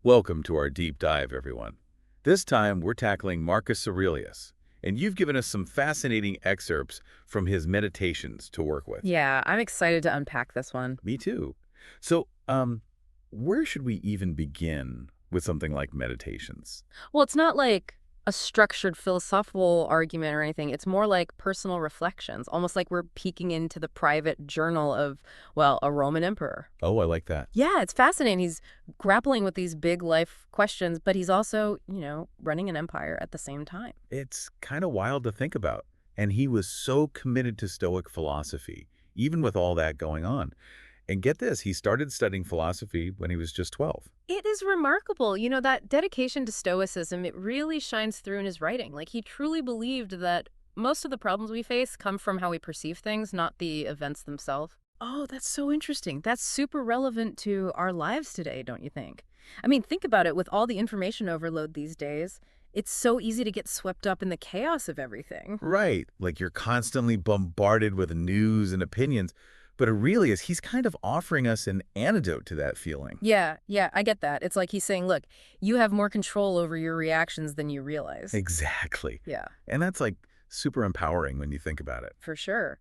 Welcome to our deep dive, everyone. This time, we're tackling Marcus Aurelius, and you've given us some fascinating excerpts from his meditations to work with. Yeah, I'm excited to unpack this one. Me too. So, where should we even begin with something like meditations? Well, it's not like a structured philosophical argument or anything. It's more like personal reflections, almost like we're peeking into the private journal of, well, a Roman emperor. Oh, I like that. Yeah, it's fascinating. He's grappling with these big life questions, but he's also, running an empire at the same time. It's kind of wild to think about. And he was so committed to Stoic philosophy, even with all that going on. And get this, he started studying philosophy when he was just 12. It is remarkable. That dedication to Stoicism, it really shines through in his writing. Like, he truly believed that most of the problems we face come from how we perceive things, not the events themselves. Oh, that's so interesting. That's super relevant to our lives today, don't you think? I mean, think about it. With all the information overload these days, it's so easy to get swept up in the chaos of everything. Right. Like you're constantly bombarded with news and opinions. But Aurelius, he's kind of offering us an antidote to that feeling. Yeah, I get that. It's like he's saying, look, you have more control over your reactions than you realize. Exactly. Yeah, And that's like super empowering when you think about it. for sure.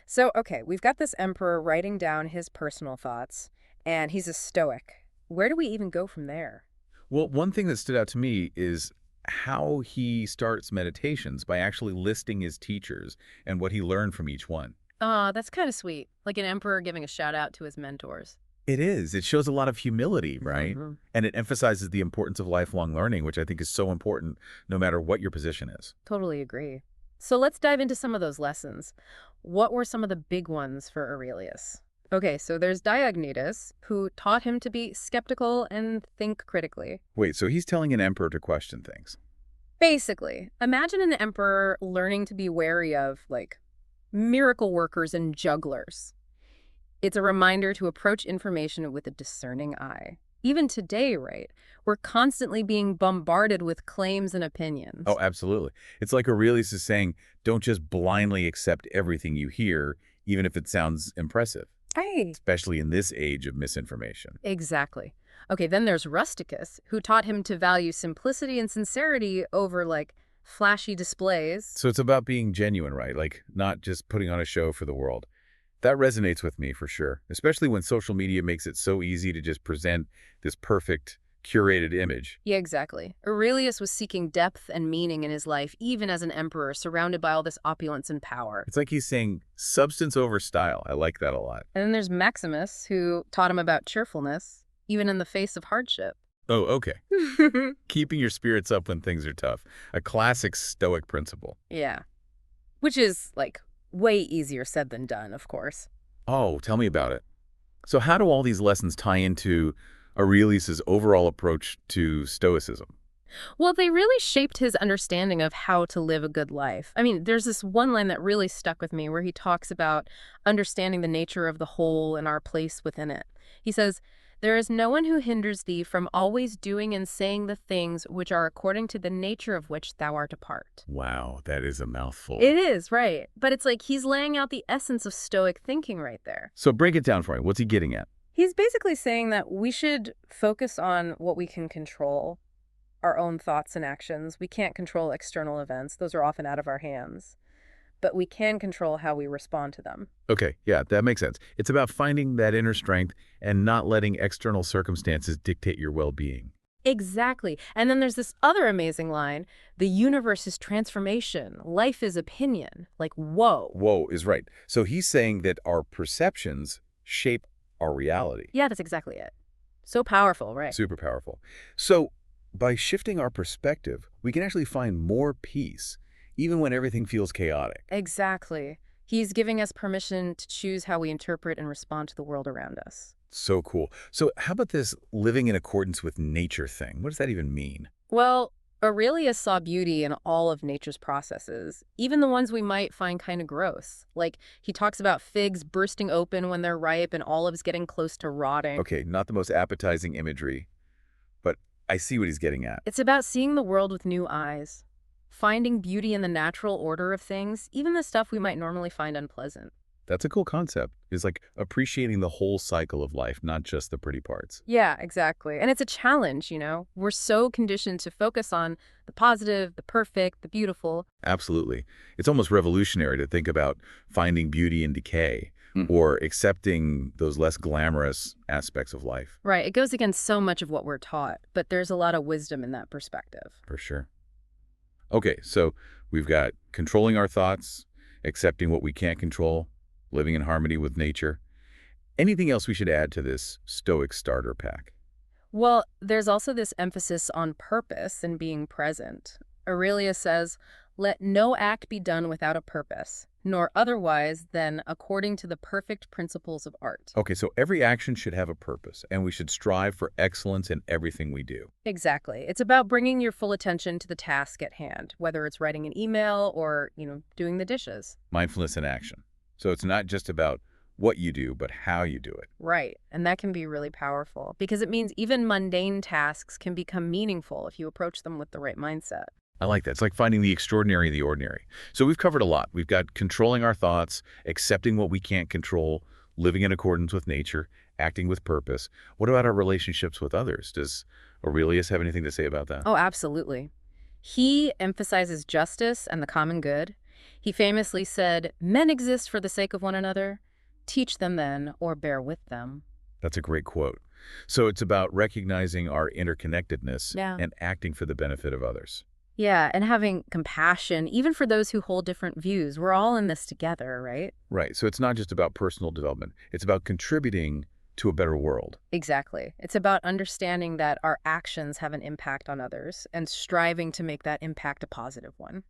So, okay, we've got this emperor writing down his personal thoughts, and he's a stoic. Where do we even go from there? Well, one thing that stood out to me is how he starts meditations by actually listing his teachers and what he learned from each one. Ah, that's kind of sweet. Like an emperor giving a shout out to his mentors. It is. It shows a lot of humility, right? Hmm. And it emphasizes the importance of lifelong learning, which I think is so important no matter what your position is. Totally agree. So let's dive into some of those lessons. What were some of the big ones for Aurelius? Okay, so there's Diognetus, who taught him to be skeptical and think critically. Wait, so he's telling an emperor to question things. Basically, imagine an emperor learning to be wary of, like, miracle workers and jugglers. It's a reminder to approach information with a discerning eye. Even today, right, we're constantly being bombarded with claims and opinions. Oh, absolutely. It's like Aurelius is saying, don't just blindly accept everything you hear, even if it sounds impressive, Hey. especially in this age of misinformation. Exactly. Okay, then there's Rusticus, who taught him to value simplicity and sincerity over, like, flashy displays. So it's about being genuine, right? Like not just putting on a show for the world. That resonates with me for sure, especially when social media makes it so easy to just present this perfect, curated image. Yeah, exactly. Aurelius was seeking depth and meaning in his life, even as an emperor surrounded by all this opulence and power. It's like he's saying substance over style. I like that a lot. And then there's Maximus, who taught him about cheerfulness, even in the face of hardship. Oh, okay. Keeping your spirits up when things are tough. A classic Stoic principle. Yeah. Which is, like, way easier said than done, of course. Oh, tell me about it. So how do all these lessons tie into Aurelius's overall approach to Stoicism? Well, they really shaped his understanding of how to live a good life. I mean, there's this one line that really stuck with me where he talks about understanding the nature of the whole and our place within it. He says, "There is no one who hinders thee from always doing and saying the things which are according to the nature of which thou art a part." Wow, that is a mouthful. It is, right. But it's like he's laying out the essence of Stoic thinking right there. So break it down for me. What's he getting at? He's basically saying that we should focus on what we can control, our own thoughts and actions. We can't control external events. Those are often out of our hands. But we can control how we respond to them. Okay, yeah, that makes sense. It's about finding that inner strength and not letting external circumstances dictate your well-being. Exactly. And then there's this other amazing line, the universe is transformation, life is opinion. Like, whoa. Whoa is right. So he's saying that our perceptions shape our reality. Yeah, that's exactly it. So powerful, right? Super powerful. So by shifting our perspective, we can actually find more peace, even when everything feels chaotic. Exactly. He's giving us permission to choose how we interpret and respond to the world around us. So cool. So how about this living in accordance with nature thing? What does that even mean? Well, Aurelius saw beauty in all of nature's processes, even the ones we might find kind of gross. Like, he talks about figs bursting open when they're ripe and olives getting close to rotting. Okay, not the most appetizing imagery, but I see what he's getting at. It's about seeing the world with new eyes, finding beauty in the natural order of things, even the stuff we might normally find unpleasant. That's a cool concept. It's like appreciating the whole cycle of life, not just the pretty parts. Yeah, exactly. And it's a challenge, you know? We're so conditioned to focus on the positive, the perfect, the beautiful. Absolutely. It's almost revolutionary to think about finding beauty in decay or accepting those less glamorous aspects of life, Right. It goes against so much of what we're taught, but there's a lot of wisdom in that perspective. for sure. Okay, so we've got controlling our thoughts, accepting what we can't control, living in harmony with nature. Anything else we should add to this Stoic starter pack? Well, there's also this emphasis on purpose and being present. Aurelius says, "Let no act be done without a purpose, nor otherwise than according to the perfect principles of art." Okay, so every action should have a purpose, and we should strive for excellence in everything we do. Exactly. It's about bringing your full attention to the task at hand, whether it's writing an email or, doing the dishes. Mindfulness in action. So it's not just about what you do, but how you do it. Right. And that can be really powerful because it means even mundane tasks can become meaningful if you approach them with the right mindset. I like that. It's like finding the extraordinary in the ordinary. So we've covered a lot. We've got controlling our thoughts, accepting what we can't control, living in accordance with nature, acting with purpose. What about our relationships with others? Does Aurelius have anything to say about that? Oh, absolutely. He emphasizes justice and the common good. He famously said, "Men exist for the sake of one another. Teach them then, or bear with them." That's a great quote. So it's about recognizing our interconnectedness Yeah. and acting for the benefit of others. Yeah, and having compassion, even for those who hold different views. We're all in this together, right? Right. So it's not just about personal development. It's about contributing to a better world. Exactly. It's about understanding that our actions have an impact on others and striving to make that impact a positive one.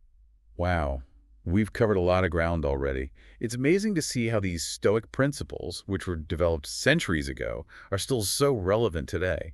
Wow. We've covered a lot of ground already. It's amazing to see how these Stoic principles, which were developed centuries ago, are still so relevant today.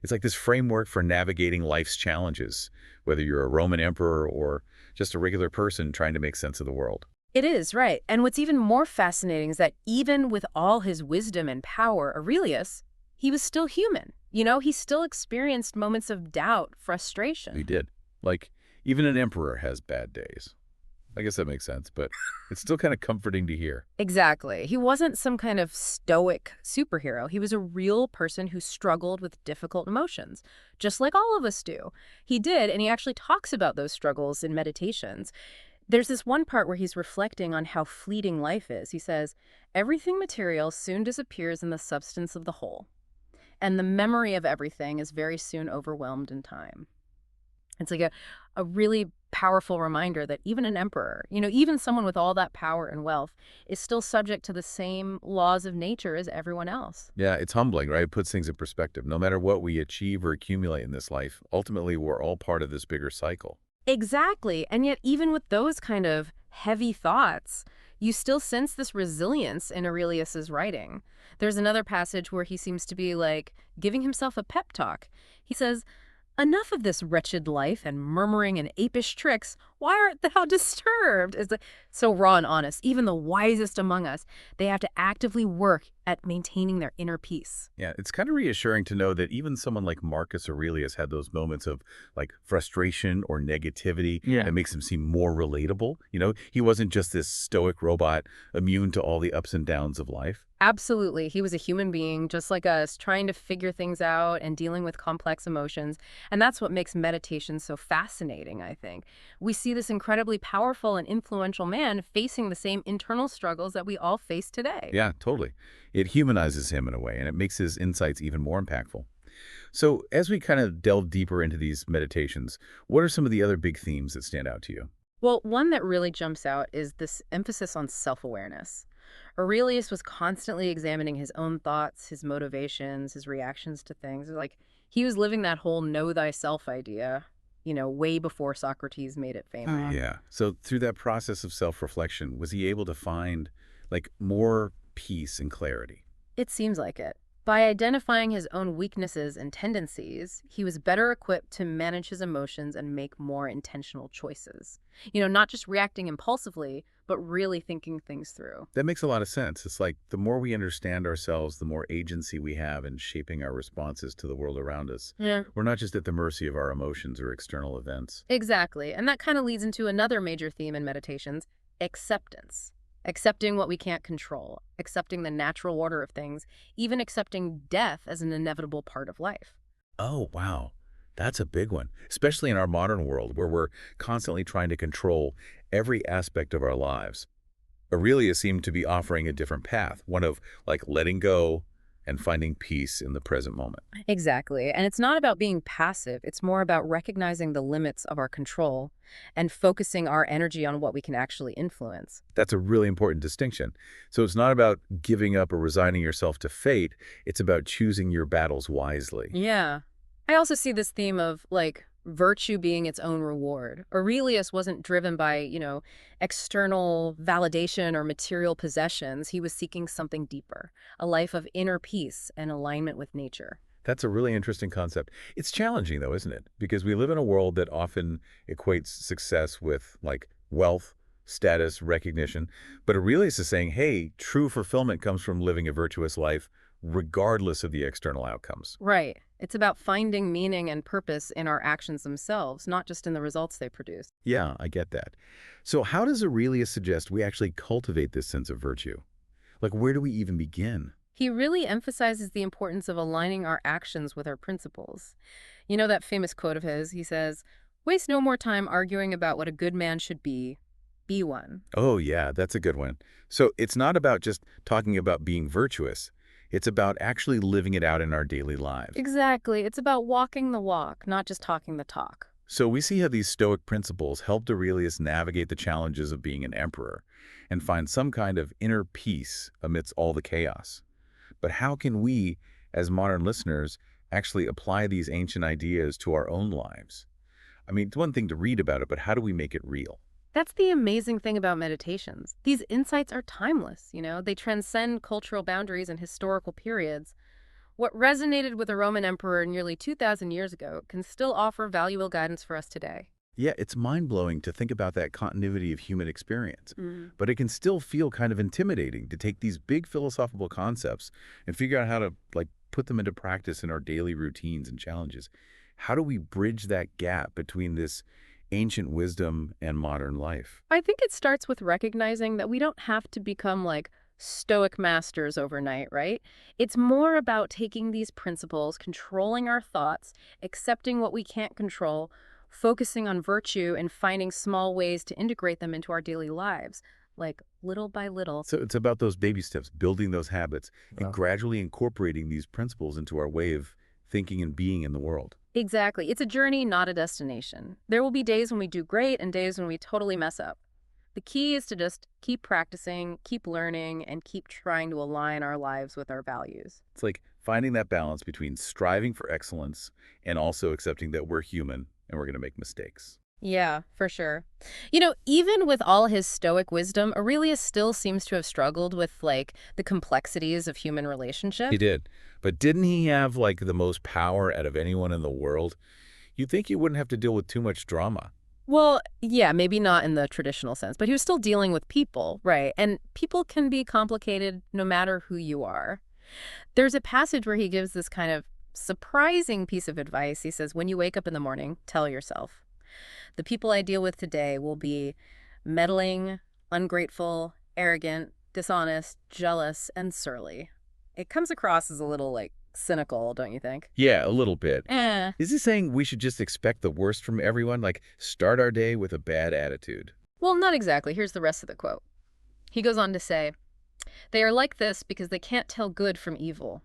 It's like this framework for navigating life's challenges, whether you're a Roman emperor or just a regular person trying to make sense of the world. It is, right. And what's even more fascinating is that even with all his wisdom and power, Aurelius, he was still human. He still experienced moments of doubt, frustration. He did. Like, even an emperor has bad days. I guess that makes sense, but it's still kind of comforting to hear. Exactly. He wasn't some kind of stoic superhero. He was a real person who struggled with difficult emotions, just like all of us do. He did, and he actually talks about those struggles in meditations. There's this one part where he's reflecting on how fleeting life is. He says, "Everything material soon disappears in the substance of the whole, and the memory of everything is very soon overwhelmed in time." It's like a really powerful reminder that even an emperor, even someone with all that power and wealth, is still subject to the same laws of nature as everyone else. Yeah, it's humbling, right? It puts things in perspective. No matter what we achieve or accumulate in this life, ultimately we're all part of this bigger cycle. Exactly. And yet, even with those kind of heavy thoughts, you still sense this resilience in Aurelius's writing. There's another passage where he seems to be like giving himself a pep talk. He says, "Enough of this wretched life and murmuring and apish tricks. Why art thou disturbed?" It's like, so raw and honest. Even the wisest among us, they have to actively work at maintaining their inner peace. Yeah, it's kind of reassuring to know that even someone like Marcus Aurelius had those moments of like frustration or negativity that makes him seem more relatable. He wasn't just this stoic robot immune to all the ups and downs of life. Absolutely. He was a human being just like us, trying to figure things out and dealing with complex emotions. And that's what makes meditation so fascinating, I think. We see this incredibly powerful and influential man facing the same internal struggles that we all face today. Yeah, totally. It humanizes him in a way, and it makes his insights even more impactful. So as we kind of delve deeper into these meditations, what are some of the other big themes that stand out to you? Well, one that really jumps out is this emphasis on self-awareness. Aurelius was constantly examining his own thoughts, his motivations, his reactions to things. Like he was living that whole know thyself idea, way before Socrates made it famous. Yeah. So through that process of self-reflection, was he able to find like more peace and clarity? It seems like it. By identifying his own weaknesses and tendencies, he was better equipped to manage his emotions and make more intentional choices. Not just reacting impulsively, but really thinking things through. That makes a lot of sense. It's like the more we understand ourselves, the more agency we have in shaping our responses to the world around us. Yeah. We're not just at the mercy of our emotions or external events. Exactly. And that kind of leads into another major theme in meditations, acceptance. accepting what we can't control, accepting the natural order of things, even accepting death as an inevitable part of life. Oh, wow. That's a big one, especially in our modern world where we're constantly trying to control every aspect of our lives. Aurelia seemed to be offering a different path, one of like letting go and finding peace in the present moment. Exactly. And it's not about being passive. It's more about recognizing the limits of our control and focusing our energy on what we can actually influence. That's a really important distinction. So it's not about giving up or resigning yourself to fate. It's about choosing your battles wisely. Yeah. I also see this theme of, like, virtue being its own reward. Aurelius wasn't driven by, external validation or material possessions. He was seeking something deeper, a life of inner peace and alignment with nature. That's a really interesting concept. It's challenging though, isn't it? Because we live in a world that often equates success with like wealth, status, recognition. But Aurelius is saying, hey, true fulfillment comes from living a virtuous life regardless of the external outcomes. Right. It's about finding meaning and purpose in our actions themselves, not just in the results they produce. Yeah, I get that. So how does Aurelius suggest we actually cultivate this sense of virtue? Like, where do we even begin? He really emphasizes the importance of aligning our actions with our principles. You know that famous quote of his? He says, "Waste no more time arguing about what a good man should be one." Oh, yeah, that's a good one. So it's not about just talking about being virtuous. It's about actually living it out in our daily lives. Exactly. It's about walking the walk, not just talking the talk. So we see how these Stoic principles helped Aurelius navigate the challenges of being an emperor and find some kind of inner peace amidst all the chaos. But how can we, as modern listeners, actually apply these ancient ideas to our own lives? I mean, it's one thing to read about it, but how do we make it real? That's the amazing thing about meditations. These insights are timeless, they transcend cultural boundaries and historical periods. What resonated with a Roman emperor nearly 2,000 years ago can still offer valuable guidance for us today. Yeah, it's mind-blowing to think about that continuity of human experience, Mm. but it can still feel kind of intimidating to take these big philosophical concepts and figure out how to like put them into practice in our daily routines and challenges. How do we bridge that gap between this ancient wisdom and modern life? I think it starts with recognizing that we don't have to become like stoic masters overnight, right? It's more about taking these principles, controlling our thoughts, accepting what we can't control, focusing on virtue, and finding small ways to integrate them into our daily lives, like little by little. So it's about those baby steps, building those habits, and gradually incorporating these principles into our way of thinking and being in the world. Exactly. It's a journey, not a destination. There will be days when we do great and days when we totally mess up. The key is to just keep practicing, keep learning, and keep trying to align our lives with our values. It's like finding that balance between striving for excellence and also accepting that we're human and we're going to make mistakes. Yeah, for sure. Even with all his stoic wisdom, Aurelius still seems to have struggled with, like, the complexities of human He relationship. did. But didn't he have like the most power out of anyone in the world? You'd think he wouldn't have to deal with too much drama. Well, yeah, maybe not in the traditional sense, but he was still dealing with people, right? And people can be complicated no matter who you are. There's a passage where he gives this kind of surprising piece of advice. He says, when you wake up in the morning, tell yourself, the people I deal with today will be meddling, ungrateful, arrogant, dishonest, jealous, and surly. It comes across as a little, like, cynical, don't you think? Yeah, a little bit. Eh. Is he saying we should just expect the worst from everyone? Like start our day with a bad attitude? Well, not exactly. Here's the rest of the quote. He goes on to say, they are like this because they can't tell good from evil.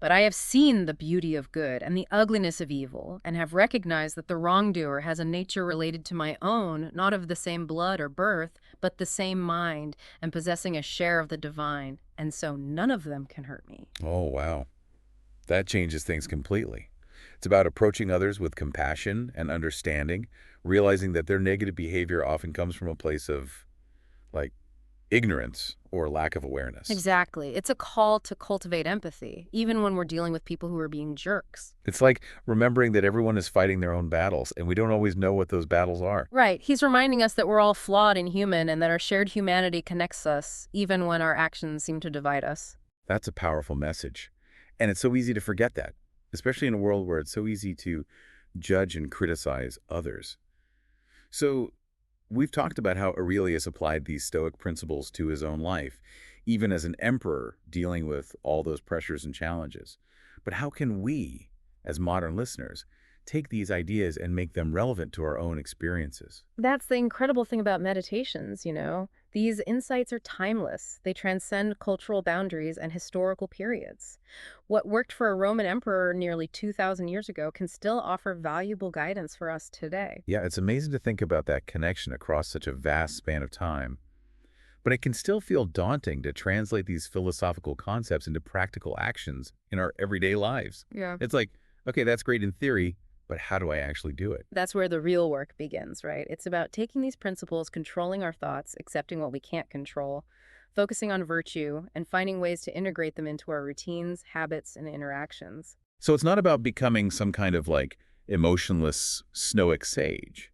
But I have seen the beauty of good and the ugliness of evil, and have recognized that the wrongdoer has a nature related to my own, not of the same blood or birth, but the same mind, and possessing a share of the divine, and so none of them can hurt me. Oh, wow. That changes things completely. It's about approaching others with compassion and understanding, realizing that their negative behavior often comes from a place of, like, ignorance or lack of awareness. Exactly. It's a call to cultivate empathy, even when we're dealing with people who are being jerks. It's like remembering that everyone is fighting their own battles, and we don't always know what those battles are. Right. He's reminding us that we're all flawed and human, and that our shared humanity connects us, even when our actions seem to divide us. That's a powerful message. And it's so easy to forget that, especially in a world where it's so easy to judge and criticize others. So We've talked about how Aurelius applied these Stoic principles to his own life, even as an emperor dealing with all those pressures and challenges. But how can we, as modern listeners, take these ideas and make them relevant to our own experiences? That's the incredible thing about meditations, you know? These insights are timeless. They transcend cultural boundaries and historical periods. What worked for a Roman emperor nearly 2,000 years ago can still offer valuable guidance for us today. Yeah, it's amazing to think about that connection across such a vast span of time. But it can still feel daunting to translate these philosophical concepts into practical actions in our everyday lives. Yeah. It's like, okay, that's great in theory, but how do I actually do it? That's where the real work begins, right? It's about taking these principles, controlling our thoughts, accepting what we can't control, focusing on virtue, and finding ways to integrate them into our routines, habits, and interactions. So it's not about becoming some kind of like emotionless stoic sage,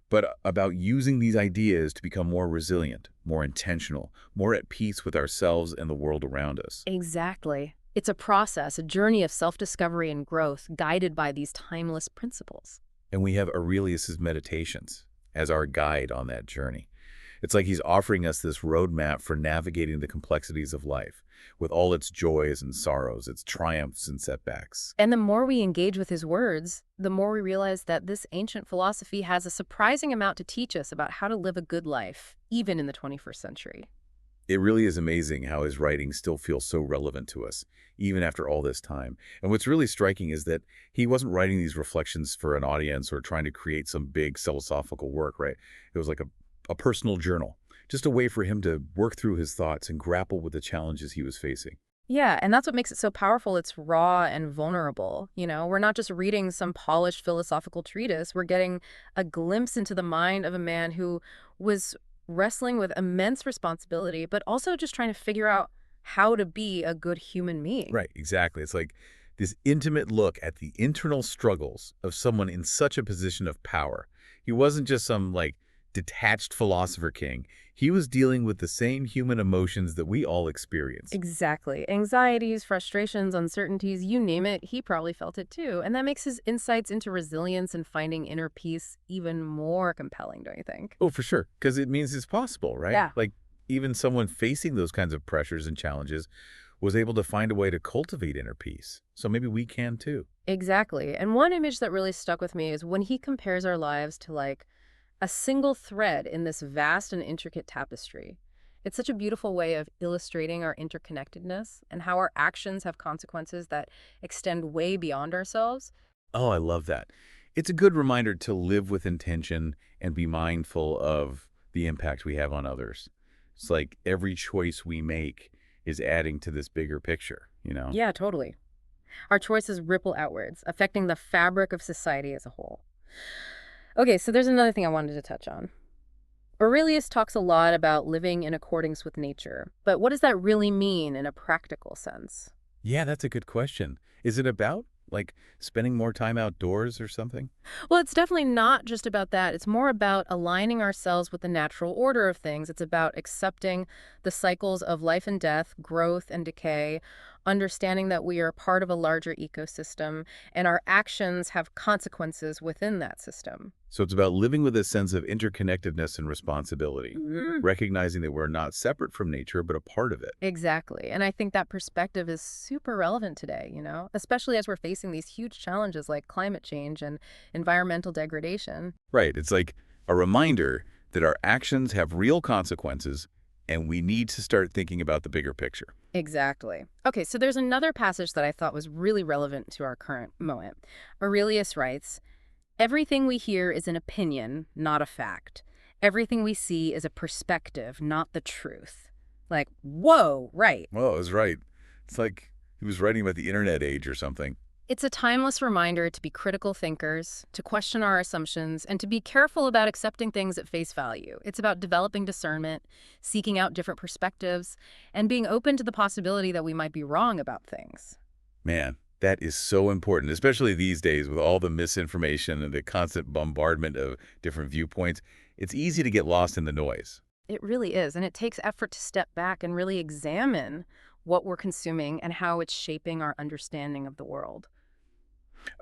but about using these ideas to become more resilient, more intentional, more at peace with ourselves and the world around us. Exactly. It's a process, a journey of self-discovery and growth guided by these timeless principles. And we have Aurelius's Meditations as our guide on that journey. It's like he's offering us this roadmap for navigating the complexities of life, with all its joys and sorrows, its triumphs and setbacks. And the more we engage with his words, the more we realize that this ancient philosophy has a surprising amount to teach us about how to live a good life, even in the 21st century. It really is amazing how his writing still feels so relevant to us, even after all this time. And what's really striking is that he wasn't writing these reflections for an audience or trying to create some big philosophical work, right? It was like a personal journal, just a way for him to work through his thoughts and grapple with the challenges he was facing. Yeah, and that's what makes it so powerful. It's raw and vulnerable. You know, we're not just reading some polished philosophical treatise. We're getting a glimpse into the mind of a man who was wrestling with immense responsibility, but also just trying to figure out how to be a good human being. Right, exactly. It's like this intimate look at the internal struggles of someone in such a position of power. He wasn't just some, like, detached philosopher king. He was dealing with the same human emotions that we all experience. Exactly. Anxieties, frustrations, uncertainties, you name it, he probably felt it too. And that makes his insights into resilience and finding inner peace even more compelling, don't you think? Oh, for sure, because it means it's possible, right? Yeah. Like, even someone facing those kinds of pressures and challenges was able to find a way to cultivate inner peace. So maybe we can too. Exactly. And one image that really stuck with me is when he compares our lives to like a single thread in this vast and intricate tapestry. It's such a beautiful way of illustrating our interconnectedness and how our actions have consequences that extend way beyond ourselves. Oh, I love that. It's a good reminder to live with intention and be mindful of the impact we have on others. It's like every choice we make is adding to this bigger picture, you know? Yeah, totally. Our choices ripple outwards, affecting the fabric of society as a whole. Okay, so there's another thing I wanted to touch on. Aurelius talks a lot about living in accordance with nature, but what does that really mean in a practical sense? Yeah, that's a good question. Is it about, like, spending more time outdoors or something? Well, it's definitely not just about that. It's more about aligning ourselves with the natural order of things. It's about accepting the cycles of life and death, growth and decay, understanding that we are part of a larger ecosystem, and our actions have consequences within that system. So it's about living with a sense of interconnectedness and responsibility, Mhm. recognizing that we're not separate from nature, but a part of it. Exactly. And I think that perspective is super relevant today, you know, especially as we're facing these huge challenges like climate change and environmental degradation. Right. It's like a reminder that our actions have real consequences and we need to start thinking about the bigger picture. Exactly. Okay, so there's another passage that I thought was really relevant to our current moment. Aurelius writes, "Everything we hear is an opinion, not a fact. Everything we see is a perspective, not the truth." Like, whoa, right. Well, it was right. It's like he was writing about the internet age or something. It's a timeless reminder to be critical thinkers, to question our assumptions, and to be careful about accepting things at face value. It's about developing discernment, seeking out different perspectives, and being open to the possibility that we might be wrong about things. Man, that is so important, especially these days with all the misinformation and the constant bombardment of different viewpoints. It's easy to get lost in the noise. It really is, and it takes effort to step back and really examine what we're consuming and how it's shaping our understanding of the world.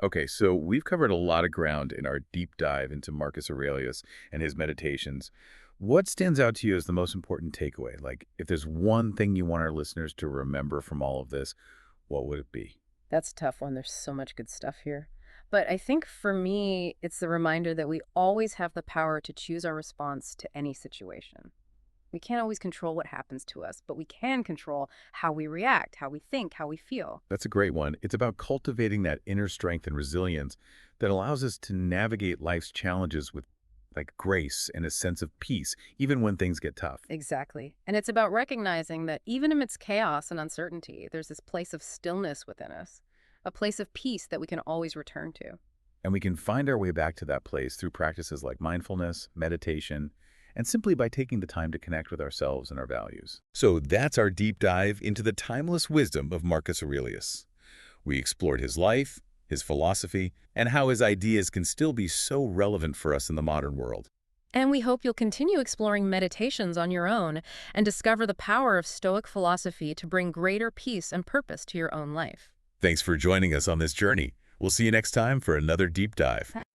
Okay, so we've covered a lot of ground in our deep dive into Marcus Aurelius and his meditations. What stands out to you as the most important takeaway? Like, if there's one thing you want our listeners to remember from all of this, what would it be? That's a tough one. There's so much good stuff here. But I think for me, it's the reminder that we always have the power to choose our response to any situation. We can't always control what happens to us, but we can control how we react, how we think, how we feel. That's a great one. It's about cultivating that inner strength and resilience that allows us to navigate life's challenges with grace and a sense of peace, even when things get tough. Exactly. And it's about recognizing that even amidst chaos and uncertainty, there's this place of stillness within us, a place of peace that we can always return to. And we can find our way back to that place through practices like mindfulness, meditation, and simply by taking the time to connect with ourselves and our values. So that's our deep dive into the timeless wisdom of Marcus Aurelius. We explored his life, his philosophy, and how his ideas can still be so relevant for us in the modern world. And we hope you'll continue exploring meditations on your own and discover the power of Stoic philosophy to bring greater peace and purpose to your own life. Thanks for joining us on this journey. We'll see you next time for another deep dive.